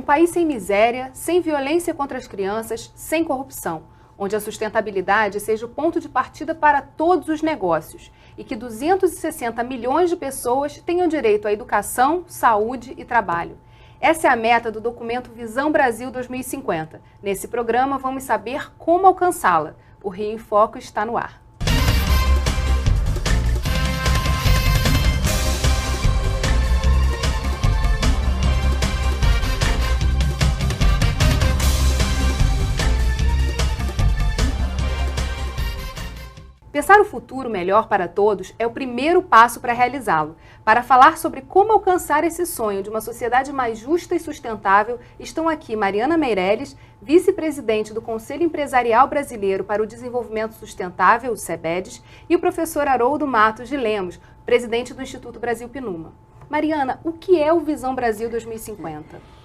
país sem miséria, sem violência contra as crianças, sem corrupção, onde a sustentabilidade seja o ponto de partida para todos os negócios e que 260 milhões de pessoas tenham direito à educação, saúde e trabalho. Essa é a meta do documento Visão Brasil 2050. Nesse programa, vamos saber como alcançá-la. O Rio em Foco está no ar. Pensar o futuro melhor para todos é o primeiro passo para realizá-lo. Para falar sobre como alcançar esse sonho de uma sociedade mais justa e sustentável, estão aqui Mariana Meirelles, vice-presidente do Conselho Empresarial Brasileiro para o Desenvolvimento Sustentável, o CEBEDES, e o professor Haroldo Matos de Lemos, presidente do Instituto Brasil Pinuma. Mariana, o que é o Visão Brasil 2050?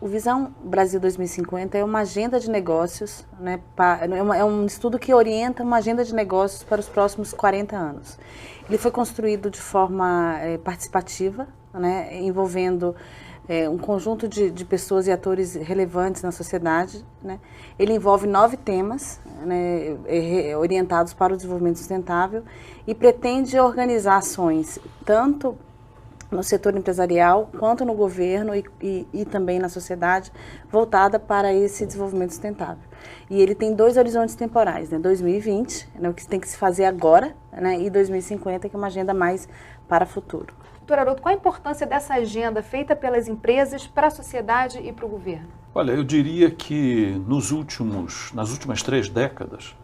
O Visão Brasil 2050 é uma agenda de negócios, né, é um estudo que orienta uma agenda de negócios para os próximos 40 anos. Ele foi construído de forma participativa, né, envolvendo um conjunto de pessoas e atores relevantes na sociedade, né. Ele envolve 9 temas, né, orientados para o desenvolvimento sustentável e pretende organizar ações tanto no setor empresarial, quanto no governo e também na sociedade, voltada para esse desenvolvimento sustentável. E ele tem 2 horizontes temporais, né? 2020, né, o que tem que se fazer agora, né, e 2050, que é uma agenda mais para o futuro. Doutor Haroldo, qual a importância dessa agenda feita pelas empresas para a sociedade e para o governo? Olha, eu diria que nas últimas 3 décadas,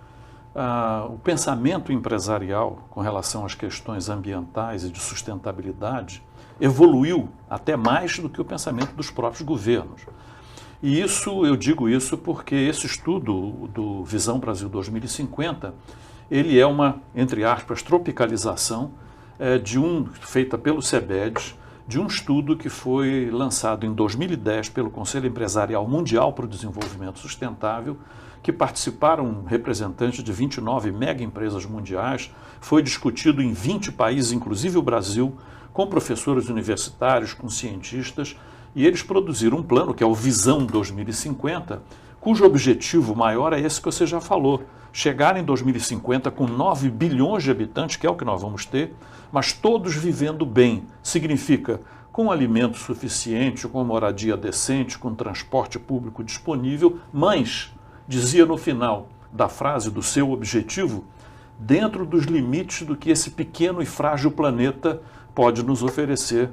o pensamento empresarial com relação às questões ambientais e de sustentabilidade evoluiu até mais do que o pensamento dos próprios governos. E eu digo isso porque esse estudo do Visão Brasil 2050, ele é uma, entre aspas, tropicalização feita pelo CEBEDES, de um estudo que foi lançado em 2010 pelo Conselho Empresarial Mundial para o Desenvolvimento Sustentável, que participaram representantes de 29 mega empresas mundiais, foi discutido em 20 países, inclusive o Brasil, com professores universitários, com cientistas, e eles produziram um plano, que é o Visão 2050, cujo objetivo maior é esse que você já falou, chegar em 2050 com 9 bilhões de habitantes, que é o que nós vamos ter, mas todos vivendo bem, significa com alimento suficiente, com moradia decente, com transporte público disponível, mas, dizia no final da frase do seu objetivo, dentro dos limites do que esse pequeno e frágil planeta pode nos oferecer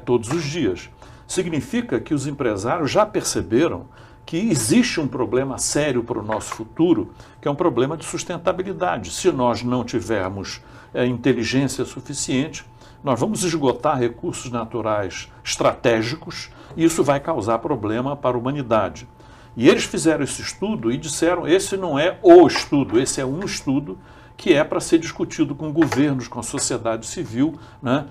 todos os dias. Significa que os empresários já perceberam que existe um problema sério para o nosso futuro, que é um problema de sustentabilidade. Se nós não tivermos inteligência suficiente, nós vamos esgotar recursos naturais estratégicos e isso vai causar problema para a humanidade. E eles fizeram esse estudo e disseram, esse não é o estudo, esse é um estudo que é para ser discutido com governos, com a sociedade civil, né?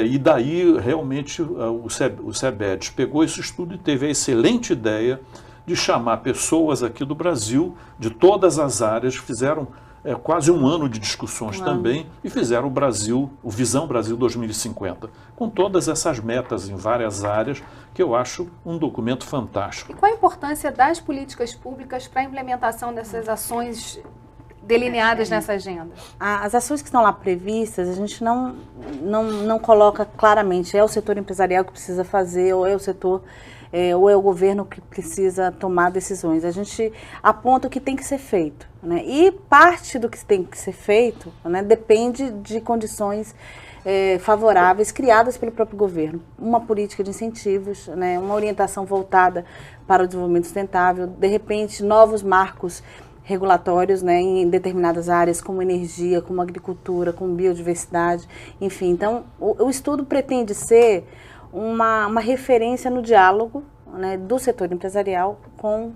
E daí realmente o CEBEDES pegou esse estudo e teve a excelente ideia de chamar pessoas aqui do Brasil, de todas as áreas, fizeram quase um ano de discussões também e fizeram o Visão Brasil 2050, com todas essas metas em várias áreas, que eu acho um documento fantástico. E qual a importância das políticas públicas para a implementação dessas ações delineadas nessa agenda? As ações que estão lá previstas, a gente não coloca claramente, é o setor empresarial que precisa fazer, ou é o setor, ou é o governo que precisa tomar decisões. A gente aponta o que tem que ser feito, né? E parte do que tem que ser feito, né, depende de condições favoráveis criadas pelo próprio governo. Uma política de incentivos, né, uma orientação voltada para o desenvolvimento sustentável, de repente novos marcos regulatórios, né, em determinadas áreas, como energia, como agricultura, como biodiversidade, enfim. Então, o estudo pretende ser uma referência no diálogo, né, do setor empresarial com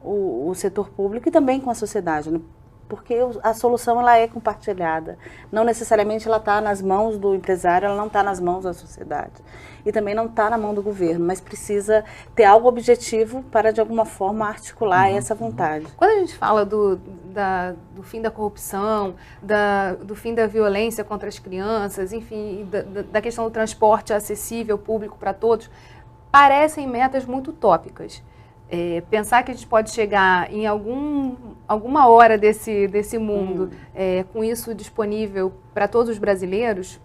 o setor público e também com a sociedade, né, porque a solução ela é compartilhada. Não necessariamente ela está nas mãos do empresário, ela não está nas mãos da sociedade. E também não está na mão do governo, mas precisa ter algo objetivo para, de alguma forma, articular essa vontade. Quando a gente fala do fim da corrupção, do fim da violência contra as crianças, enfim, da questão do transporte acessível, público para todos, parecem metas muito utópicas. Pensar que a gente pode chegar em alguma hora desse mundo com isso disponível para todos os brasileiros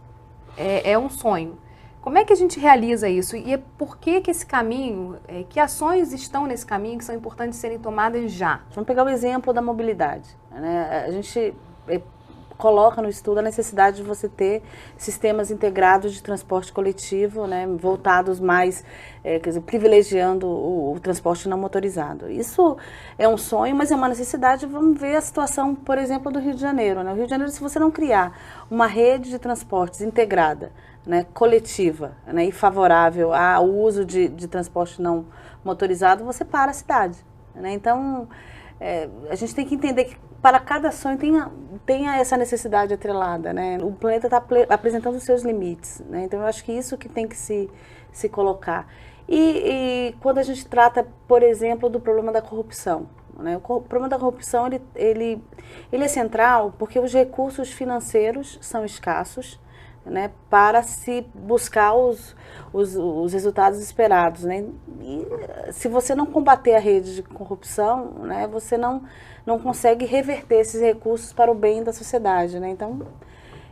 é um sonho. Como é que a gente realiza isso? E por que esse caminho, que ações estão nesse caminho que são importantes serem tomadas já? Vamos pegar o exemplo da mobilidade, né? A gente coloca no estudo a necessidade de você ter sistemas integrados de transporte coletivo, né, voltados mais, quer dizer, privilegiando o transporte não motorizado. Isso é um sonho, mas é uma necessidade. Vamos ver a situação, por exemplo, do Rio de Janeiro, né? O Rio de Janeiro, se você não criar uma rede de transportes integrada, né, coletiva, né, e favorável ao uso de transporte não motorizado, você para a cidade, né? Então, a gente tem que entender que para cada sonho tenha essa necessidade atrelada, né? O planeta está apresentando os seus limites, né? Então eu acho que isso que tem que se colocar. E quando a gente trata, por exemplo, do problema da corrupção, né? O problema da corrupção ele é central porque os recursos financeiros são escassos, né, para se buscar os resultados esperados, né? E se você não combater a rede de corrupção, né, você não consegue reverter esses recursos para o bem da sociedade, né? Então,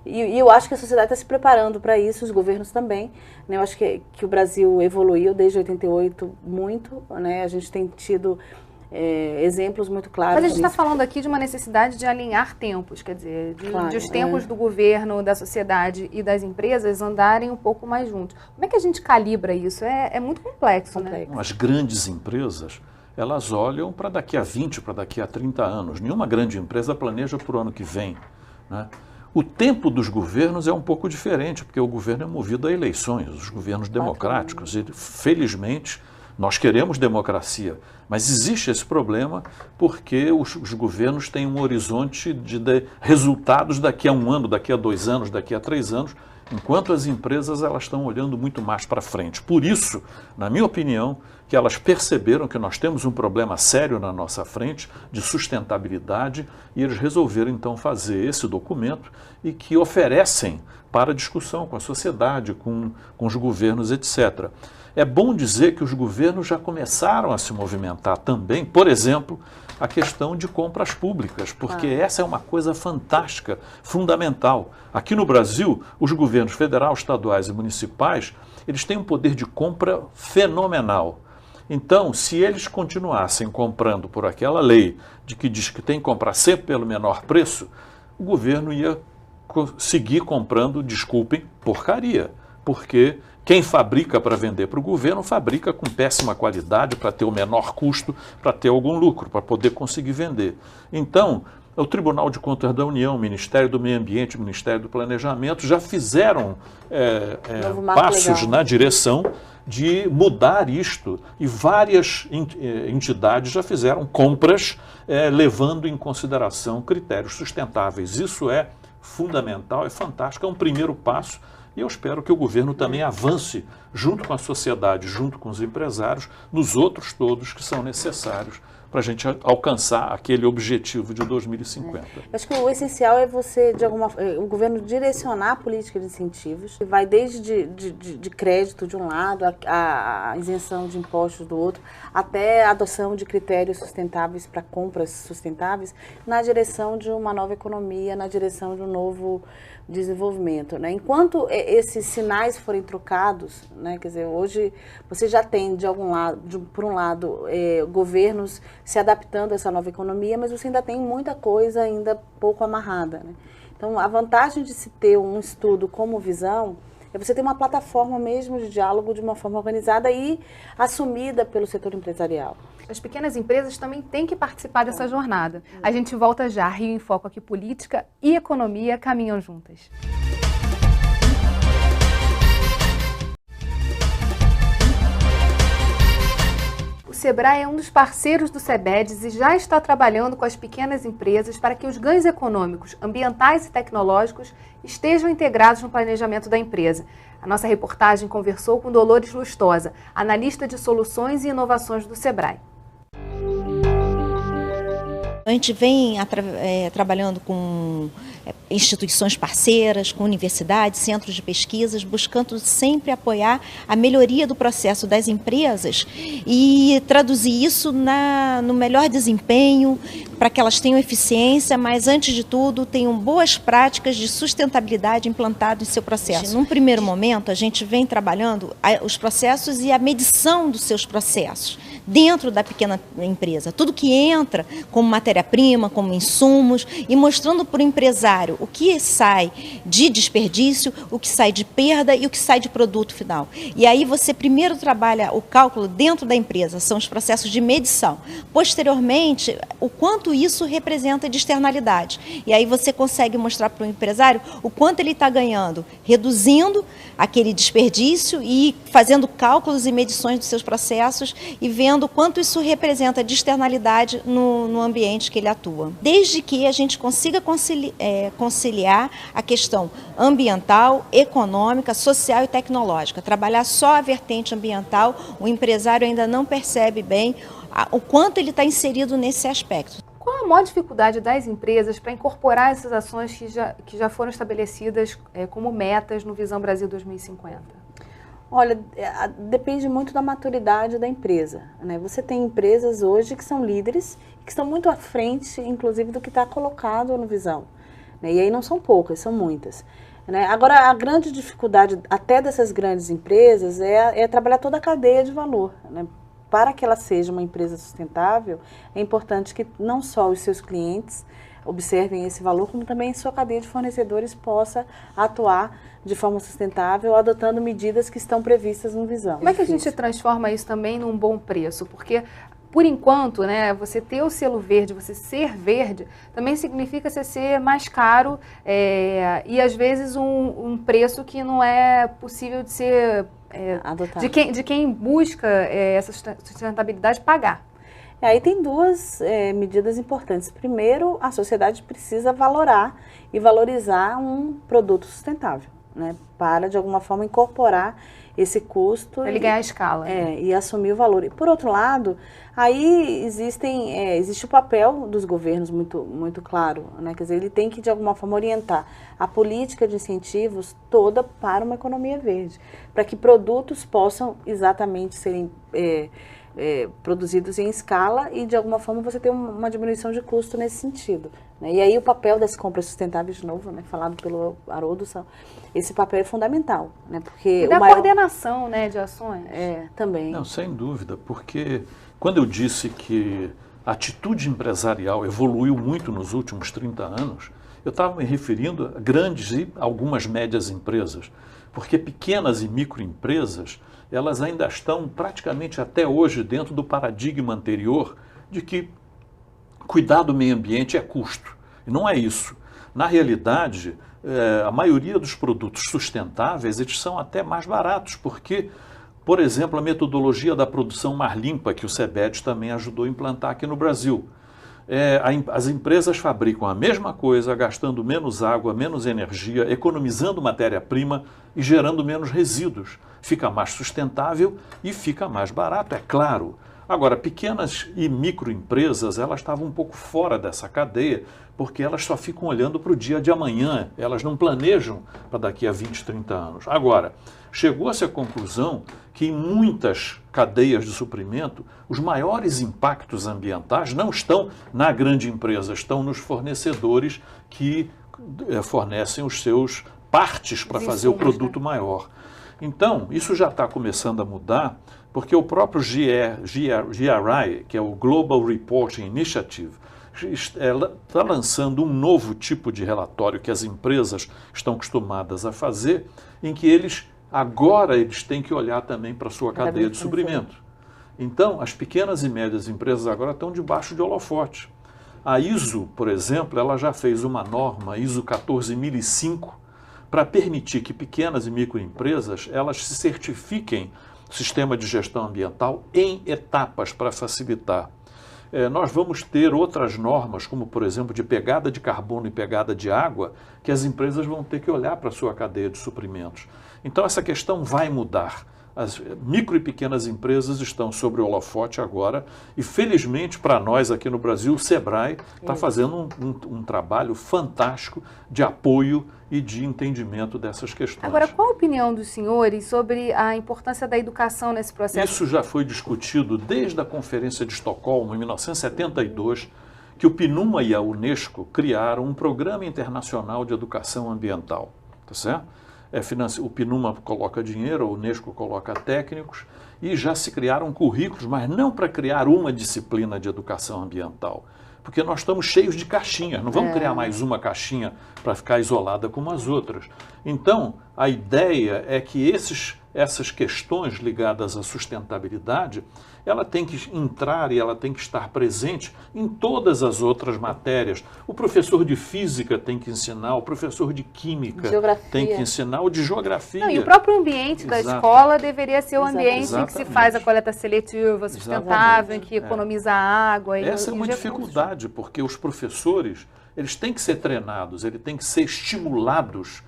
eu acho que a sociedade está se preparando para isso, os governos também, né? Eu acho que o Brasil evoluiu desde 88 muito, né? A gente tem tido exemplos muito claros. Mas a gente está falando aqui de uma necessidade de alinhar tempos, quer dizer, de os tempos do governo, da sociedade e das empresas andarem um pouco mais juntos. Como é que a gente calibra isso? É muito complexo, né? As grandes empresas, elas olham para daqui a 20, para daqui a 30 anos. Nenhuma grande empresa planeja para o ano que vem, né? O tempo dos governos é um pouco diferente, porque o governo é movido a eleições, os governos democráticos. E, felizmente, nós queremos democracia, mas existe esse problema porque os governos têm um horizonte de resultados daqui a 1 ano, daqui a 2 anos, daqui a 3 anos, enquanto as empresas elas estão olhando muito mais para frente. Por isso, na minha opinião, que elas perceberam que nós temos um problema sério na nossa frente de sustentabilidade e eles resolveram então fazer esse documento e que oferecem para discussão com a sociedade, com os governos, etc. É bom dizer que os governos já começaram a se movimentar também, por exemplo, a questão de compras públicas, porque essa é uma coisa fantástica, fundamental. Aqui no Brasil, os governos federal, estaduais e municipais, eles têm um poder de compra fenomenal. Então, se eles continuassem comprando por aquela lei de que diz que tem que comprar sempre pelo menor preço, o governo ia seguir comprando, desculpem, porcaria, porque quem fabrica para vender para o governo, fabrica com péssima qualidade para ter o menor custo, para ter algum lucro, para poder conseguir vender. Então, o Tribunal de Contas da União, o Ministério do Meio Ambiente, o Ministério do Planejamento já fizeram passos na direção de mudar isto e várias entidades já fizeram compras levando em consideração critérios sustentáveis. Isso é fundamental, é fantástico, é um primeiro passo. E eu espero que o governo também avance junto com a sociedade, junto com os empresários, nos outros todos que são necessários para a gente alcançar aquele objetivo de 2050. Acho que o essencial é você, o governo direcionar a política de incentivos, que vai desde de crédito de um lado, a isenção de impostos do outro, até a adoção de critérios sustentáveis para compras sustentáveis, na direção de uma nova economia, na direção de um novo desenvolvimento, né? Enquanto esses sinais forem trocados, né? Quer dizer, hoje você já tem de algum lado, por um lado, governos se adaptando a essa nova economia, mas você ainda tem muita coisa ainda pouco amarrada, né? Então, a vantagem de se ter um estudo como visão é você ter uma plataforma mesmo de diálogo de uma forma organizada e assumida pelo setor empresarial. As pequenas empresas também têm que participar dessa jornada. A gente volta já. Rio em Foco aqui, política e economia caminham juntas. O Sebrae é um dos parceiros do SEBEDES e já está trabalhando com as pequenas empresas para que os ganhos econômicos, ambientais e tecnológicos estejam integrados no planejamento da empresa. A nossa reportagem conversou com Dolores Lustosa, analista de soluções e inovações do Sebrae. A gente vem trabalhando com instituições parceiras, com universidades, centros de pesquisas, buscando sempre apoiar a melhoria do processo das empresas e traduzir isso no melhor desempenho, para que elas tenham eficiência, mas antes de tudo tenham boas práticas de sustentabilidade implantadas em seu processo. Num primeiro momento, a gente vem trabalhando os processos e a medição dos seus processos dentro da pequena empresa. Tudo que entra como matéria-prima, como insumos, e mostrando para o empresário o que sai de desperdício, o que sai de perda e o que sai de produto final. E aí você primeiro trabalha o cálculo dentro da empresa, são os processos de medição. Posteriormente, o quanto isso representa de externalidade. E aí você consegue mostrar para o empresário o quanto ele está ganhando, reduzindo aquele desperdício e fazendo cálculos e medições dos seus processos e vendo o quanto isso representa de externalidade no ambiente que ele atua. Desde que a gente consiga conciliar a questão ambiental, econômica, social e tecnológica. Trabalhar só a vertente ambiental, o empresário ainda não percebe bem o quanto ele está inserido nesse aspecto. Qual a maior dificuldade das empresas para incorporar essas ações que já foram estabelecidas como metas no Visão Brasil 2050? Olha, depende muito da maturidade da empresa, né? Você tem empresas hoje que são líderes, que estão muito à frente, inclusive, do que está colocado no Visão, né? E aí não são poucas, são muitas, né? Agora, a grande dificuldade até dessas grandes empresas é trabalhar toda a cadeia de valor, né? Para que ela seja uma empresa sustentável, é importante que não só os seus clientes observem esse valor, como também sua cadeia de fornecedores possa atuar de forma sustentável, adotando medidas que estão previstas no Visão. Como é que a gente transforma isso também num bom preço? Porque, por enquanto, né, você ter o selo verde, você ser verde, também significa você ser mais caro e, às vezes, um preço que não é possível de ser... de quem busca essa sustentabilidade pagar. Aí tem duas medidas importantes. Primeiro, a sociedade precisa valorar e valorizar um produto sustentável, né? Para, de alguma forma, incorporar esse custo. Para ele ganhar escala. E assumir o valor. E, por outro lado, aí existe o papel dos governos muito claro, né? Quer dizer, ele tem que, de alguma forma, orientar a política de incentivos toda para uma economia verde, para que produtos possam exatamente serem produzidos em escala e, de alguma forma, você ter uma diminuição de custo nesse sentido, né? E aí o papel das compras sustentáveis, de novo, né, falado pelo Haroldo, esse papel é fundamental, né? Porque e da coordenação, né, de ações. Também. Não, sem dúvida, porque quando eu disse que a atitude empresarial evoluiu muito nos últimos 30 anos, eu estava me referindo a grandes e algumas médias empresas, porque pequenas e microempresas, elas ainda estão praticamente até hoje dentro do paradigma anterior de que cuidar do meio ambiente é custo. E não é isso. Na realidade, a maioria dos produtos sustentáveis, eles são até mais baratos, porque, por exemplo, a metodologia da produção mais limpa, que o CEBED também ajudou a implantar aqui no Brasil. As empresas fabricam a mesma coisa, gastando menos água, menos energia, economizando matéria-prima e gerando menos resíduos. Fica mais sustentável e fica mais barato, é claro. Agora, pequenas e microempresas, elas estavam um pouco fora dessa cadeia, porque elas só ficam olhando para o dia de amanhã, elas não planejam para daqui a 20, 30 anos. Agora, chegou-se à conclusão que em muitas cadeias de suprimento, os maiores impactos ambientais não estão na grande empresa, estão nos fornecedores que fornecem os seus partes para fazer o produto maior. Então, isso já está começando a mudar, porque o próprio GRI, que é o Global Reporting Initiative, está lançando um novo tipo de relatório que as empresas estão acostumadas a fazer, em que agora eles têm que olhar também para a sua cadeia de suprimento. Então, as pequenas e médias empresas agora estão debaixo de holofote. A ISO, por exemplo, ela já fez uma norma, ISO 14005, para permitir que pequenas e microempresas elas se certifiquem sistema de gestão ambiental em etapas para facilitar. Nós vamos ter outras normas, como, por exemplo, de pegada de carbono e pegada de água, que as empresas vão ter que olhar para a sua cadeia de suprimentos. Então, essa questão vai mudar. as micro e pequenas empresas estão sobre o holofote agora e, felizmente, para nós aqui no Brasil, o SEBRAE está fazendo um trabalho fantástico de apoio e de entendimento dessas questões. Agora, qual a opinião dos senhores sobre a importância da educação nesse processo? Isso já foi discutido desde a Conferência de Estocolmo, em 1972, que o PNUMA e a Unesco criaram um programa internacional de educação ambiental, tá certo? O PNUMA coloca dinheiro, a Unesco coloca técnicos e já se criaram currículos, mas não para criar uma disciplina de educação ambiental, porque nós estamos cheios de caixinhas, não vamos criar mais uma caixinha para ficar isolada como as outras. Então, a ideia é que essas questões ligadas à sustentabilidade, ela tem que entrar e ela tem que estar presente em todas as outras matérias. O professor de física tem que ensinar, o professor de química tem que ensinar, o de geografia. Não, e o próprio ambiente da escola deveria ser o ambiente em que se faz a coleta seletiva, sustentável, em que economiza água. Essa é uma dificuldade, porque os professores, eles têm que ser treinados, eles têm que ser estimulados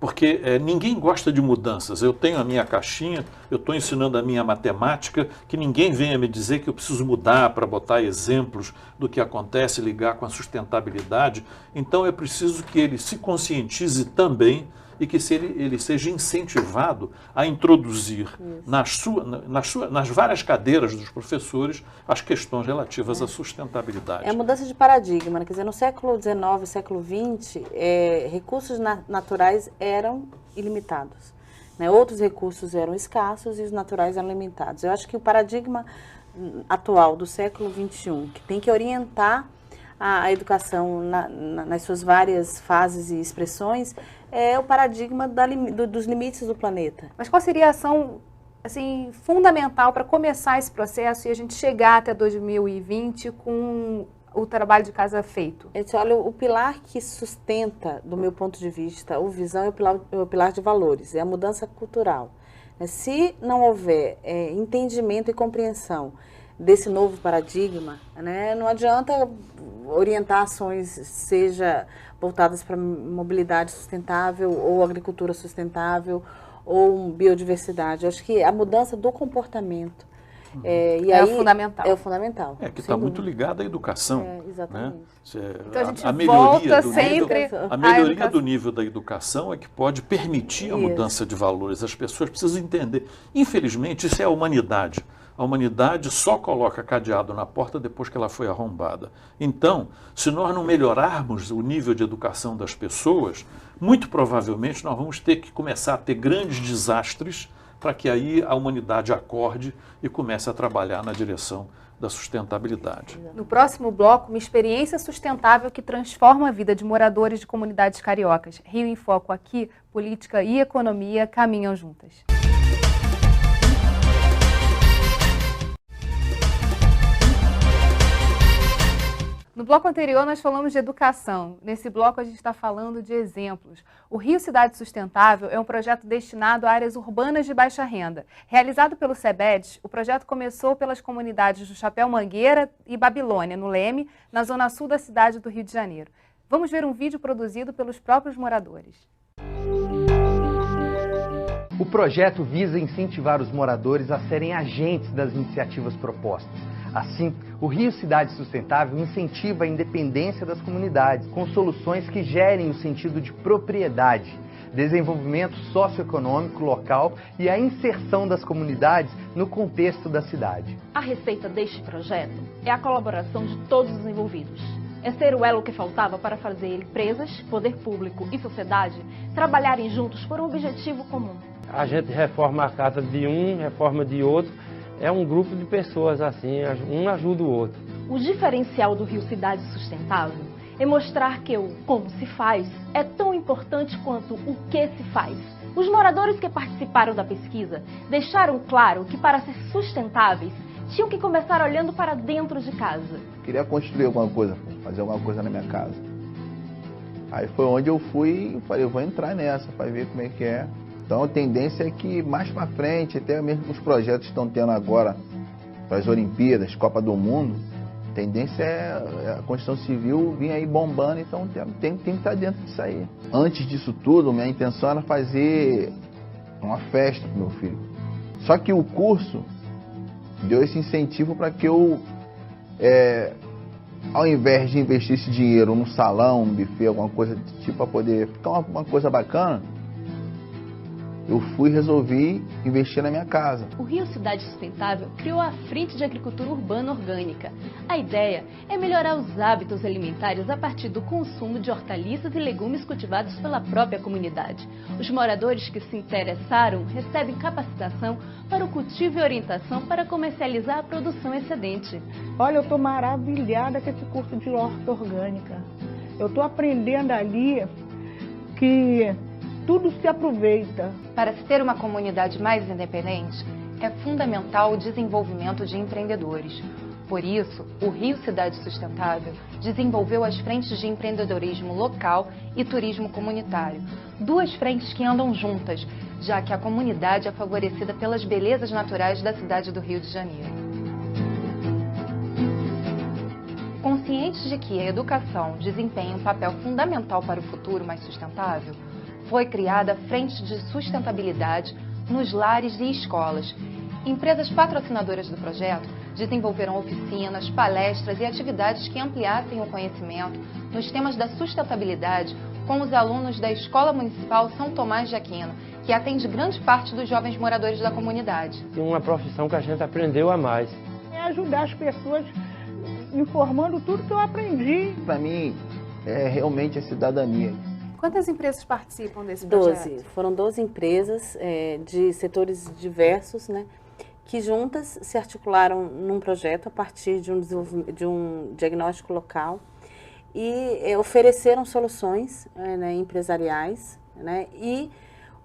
porque ninguém gosta de mudanças. Eu tenho a minha caixinha, eu estou ensinando a minha matemática, que ninguém venha me dizer que eu preciso mudar para botar exemplos do que acontece, ligar com a sustentabilidade. Então é preciso que ele se conscientize também e que ele seja incentivado a introduzir nas várias cadeiras dos professores as questões relativas à sustentabilidade. É a mudança de paradigma, né? Quer dizer, no século XIX, século XX, recursos naturais eram ilimitados, né? Outros recursos eram escassos e os naturais eram limitados. Eu acho que o paradigma atual do século XXI, que tem que orientar a educação nas suas várias fases e expressões, é o paradigma dos limites do planeta. Mas qual seria a ação assim, fundamental para começar esse processo e a gente chegar até 2020 com o trabalho de casa feito? Olha, o pilar que sustenta, do meu ponto de vista, o visão é o pilar de valores, é a mudança cultural. Se não houver entendimento e compreensão desse novo paradigma, né, não adianta orientar ações, seja voltadas para mobilidade sustentável ou agricultura sustentável ou biodiversidade. Eu acho que a mudança do comportamento o fundamental. É o fundamental. Que está muito ligado à educação. Exatamente. Né? Então a gente volta sempre a melhoria do nível da educação é que pode permitir a mudança de valores. As pessoas precisam entender. Infelizmente, isso é a humanidade. A humanidade só coloca cadeado na porta depois que ela foi arrombada. Então, se nós não melhorarmos o nível de educação das pessoas, muito provavelmente nós vamos ter que começar a ter grandes desastres para que aí a humanidade acorde e comece a trabalhar na direção da sustentabilidade. No próximo bloco, uma experiência sustentável que transforma a vida de moradores de comunidades cariocas. Rio em Foco aqui, política e economia caminham juntas. No bloco anterior, nós falamos de educação. Nesse bloco, a gente está falando de exemplos. O Rio Cidade Sustentável é um projeto destinado a áreas urbanas de baixa renda. Realizado pelo SEBEDES, o projeto começou pelas comunidades do Chapéu Mangueira e Babilônia, no Leme, na zona sul da cidade do Rio de Janeiro. Vamos ver um vídeo produzido pelos próprios moradores. O projeto visa incentivar os moradores a serem agentes das iniciativas propostas. Assim, o Rio Cidade Sustentável incentiva a independência das comunidades, com soluções que gerem o sentido de propriedade, desenvolvimento socioeconômico local e a inserção das comunidades no contexto da cidade. A receita deste projeto é a colaboração de todos os envolvidos. É ser o elo que faltava para fazer empresas, poder público e sociedade trabalharem juntos por um objetivo comum. A gente reforma a casa de um, reforma de outro. É um grupo de pessoas assim, um ajuda o outro. O diferencial do Rio Cidade Sustentável é mostrar que o como se faz é tão importante quanto o que se faz. Os moradores que participaram da pesquisa deixaram claro que para ser sustentáveis tinham que começar olhando para dentro de casa. Queria construir alguma coisa, fazer alguma coisa na minha casa. Aí foi onde eu fui e falei, eu vou entrar nessa para ver como é que é. Então a tendência é que mais para frente, até mesmo os projetos que estão tendo agora para as Olimpíadas, Copa do Mundo, a tendência é a construção civil vir aí bombando, então tem que estar dentro disso aí. Antes disso tudo, minha intenção era fazer uma festa para meu filho. Só que o curso deu esse incentivo para que eu, ao invés de investir esse dinheiro num salão, num buffet, alguma coisa desse tipo, para poder ficar uma coisa bacana, eu resolvi investir na minha casa. O Rio Cidade Sustentável criou a Frente de Agricultura Urbana Orgânica. A ideia é melhorar os hábitos alimentares a partir do consumo de hortaliças e legumes cultivados pela própria comunidade. Os moradores que se interessaram recebem capacitação para o cultivo e orientação para comercializar a produção excedente. Olha, eu estou maravilhada com esse curso de horta orgânica. Eu estou aprendendo ali que tudo se aproveita. Para se ter uma comunidade mais independente, é fundamental o desenvolvimento de empreendedores. Por isso, o Rio Cidade Sustentável desenvolveu as frentes de empreendedorismo local e turismo comunitário. Duas frentes que andam juntas, já que a comunidade é favorecida pelas belezas naturais da cidade do Rio de Janeiro. Conscientes de que a educação desempenha um papel fundamental para o futuro mais sustentável, foi criada a Frente de Sustentabilidade nos lares e escolas. Empresas patrocinadoras do projeto desenvolveram oficinas, palestras e atividades que ampliassem o conhecimento nos temas da sustentabilidade com os alunos da Escola Municipal São Tomás de Aquino, que atende grande parte dos jovens moradores da comunidade. Uma profissão que a gente aprendeu a mais. É ajudar as pessoas informando tudo que eu aprendi. Para mim, é realmente a cidadania. Quantas empresas participam desse projeto? 12. Foram 12 empresas de setores diversos, né, que juntas se articularam num projeto a partir de um diagnóstico local e ofereceram soluções empresariais, né, e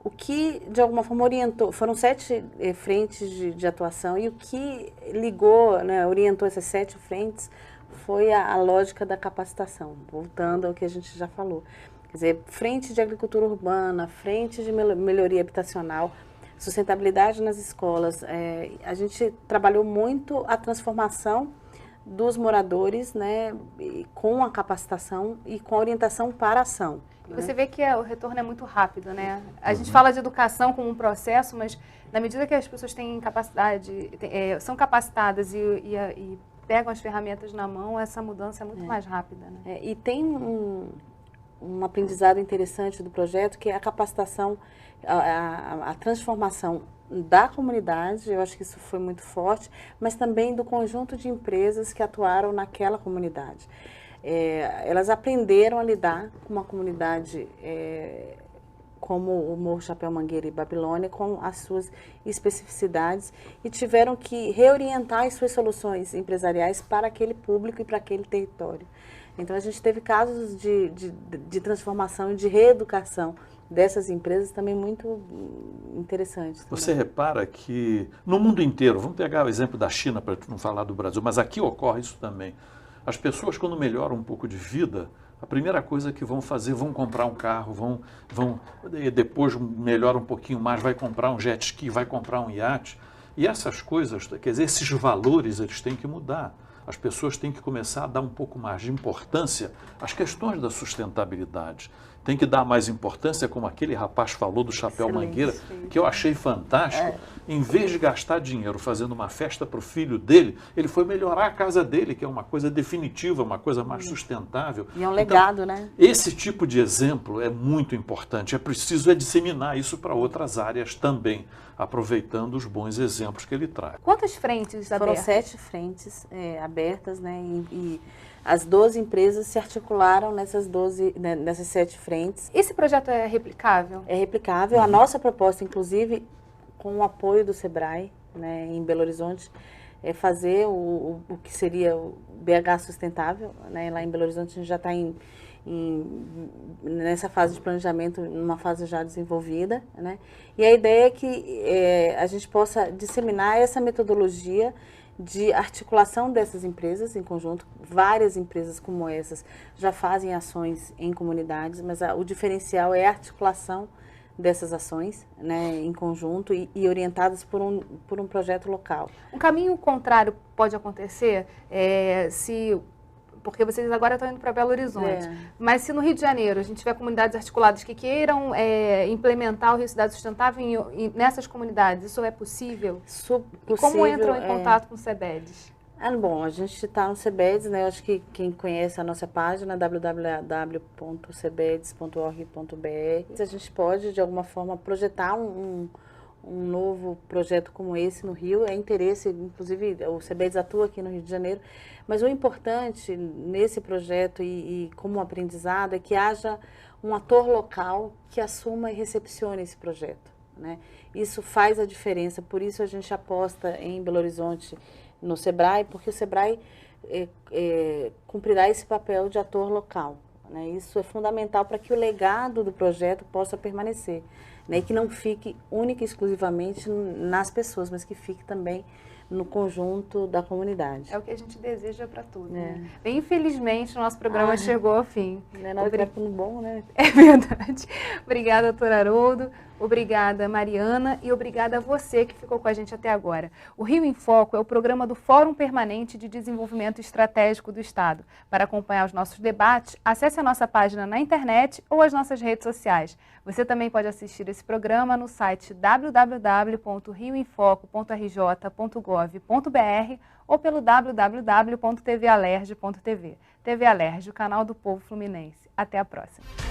o que de alguma forma orientou, foram 7 frentes de atuação, e o que ligou, né, orientou essas 7 frentes foi a lógica da capacitação, voltando ao que a gente já falou. Quer dizer, frente de agricultura urbana, frente de melhoria habitacional, sustentabilidade nas escolas. A gente trabalhou muito a transformação dos moradores, né, com a capacitação e com a orientação para a ação. Você vê que o retorno é muito rápido, né? A gente fala de educação como um processo, mas na medida que as pessoas têm capacidade, são capacitadas e pegam as ferramentas na mão, essa mudança é muito mais rápida, né? E tem um aprendizado interessante do projeto, que é a capacitação, a transformação da comunidade. Eu acho que isso foi muito forte, mas também do conjunto de empresas que atuaram naquela comunidade. Elas aprenderam a lidar com uma comunidade como o Morro Chapéu Mangueira e Babilônia, com as suas especificidades, e tiveram que reorientar as suas soluções empresariais para aquele público e para aquele território. Então, a gente teve casos de transformação e de reeducação dessas empresas também muito interessantes. Você repara que no mundo inteiro, vamos pegar o exemplo da China para não falar do Brasil, mas aqui ocorre isso também. As pessoas, quando melhoram um pouco de vida, a primeira coisa que vão fazer, vão comprar um carro, depois melhora um pouquinho mais, vai comprar um jet ski, vai comprar um iate. E essas coisas, quer dizer, esses valores, eles têm que mudar. As pessoas têm que começar a dar um pouco mais de importância às questões da sustentabilidade. Tem que dar mais importância, como aquele rapaz falou do Chapéu Mangueira, que eu achei fantástico. Em vez de gastar dinheiro fazendo uma festa para o filho dele, ele foi melhorar a casa dele, que é uma coisa definitiva, uma coisa mais sustentável. E é um legado, né? Esse tipo de exemplo é muito importante. É preciso disseminar isso para outras áreas também, aproveitando os bons exemplos que ele traz. Quantas frentes abertas? Foram 7 frentes abertas, né? E as 12 empresas se articularam nessas 7 frentes. Esse projeto é replicável? É replicável. A nossa proposta, inclusive, com o apoio do SEBRAE, né, em Belo Horizonte, é fazer o que seria o BH Sustentável. Né? Lá em Belo Horizonte a gente já está nessa fase de planejamento, numa fase já desenvolvida. Né? E a ideia é que a gente possa disseminar essa metodologia de articulação dessas empresas em conjunto. Várias empresas como essas já fazem ações em comunidades, mas o diferencial é a articulação dessas ações, né, em conjunto e orientadas por um projeto local. Um caminho contrário pode acontecer se porque vocês agora estão indo para Belo Horizonte. Mas se no Rio de Janeiro a gente tiver comunidades articuladas que queiram implementar o Rio Cidade Sustentável nessas comunidades, isso é possível? E como entram em contato com o CEBEDES? Bom, a gente está no CEBEDES, né? Eu acho que quem conhece a nossa página, www.cebedes.org.br, a gente pode, de alguma forma, projetar um novo projeto como esse no Rio. É interesse, inclusive, o CEBEDES atua aqui no Rio de Janeiro, mas o importante nesse projeto e como aprendizado é que haja um ator local que assuma e recepcione esse projeto, né? Isso faz a diferença, por isso a gente aposta em Belo Horizonte no SEBRAE, porque o SEBRAE cumprirá esse papel de ator local, né? Isso é fundamental para que o legado do projeto possa permanecer, né? E que não fique única e exclusivamente nas pessoas, mas que fique também no conjunto da comunidade. É o que a gente deseja para tudo. Né? Infelizmente, o nosso programa chegou ao fim. Nós tudo bom, né? É verdade. Obrigada, doutor Haroldo. Obrigada, Mariana. E obrigada a você que ficou com a gente até agora. O Rio em Foco é o programa do Fórum Permanente de Desenvolvimento Estratégico do Estado. Para acompanhar os nossos debates, acesse a nossa página na internet ou as nossas redes sociais. Você também pode assistir esse programa no site www.rioemfoco.rj.gov.br ou pelo www.tvalerj.tv. TV Alerj, o canal do povo fluminense. Até a próxima.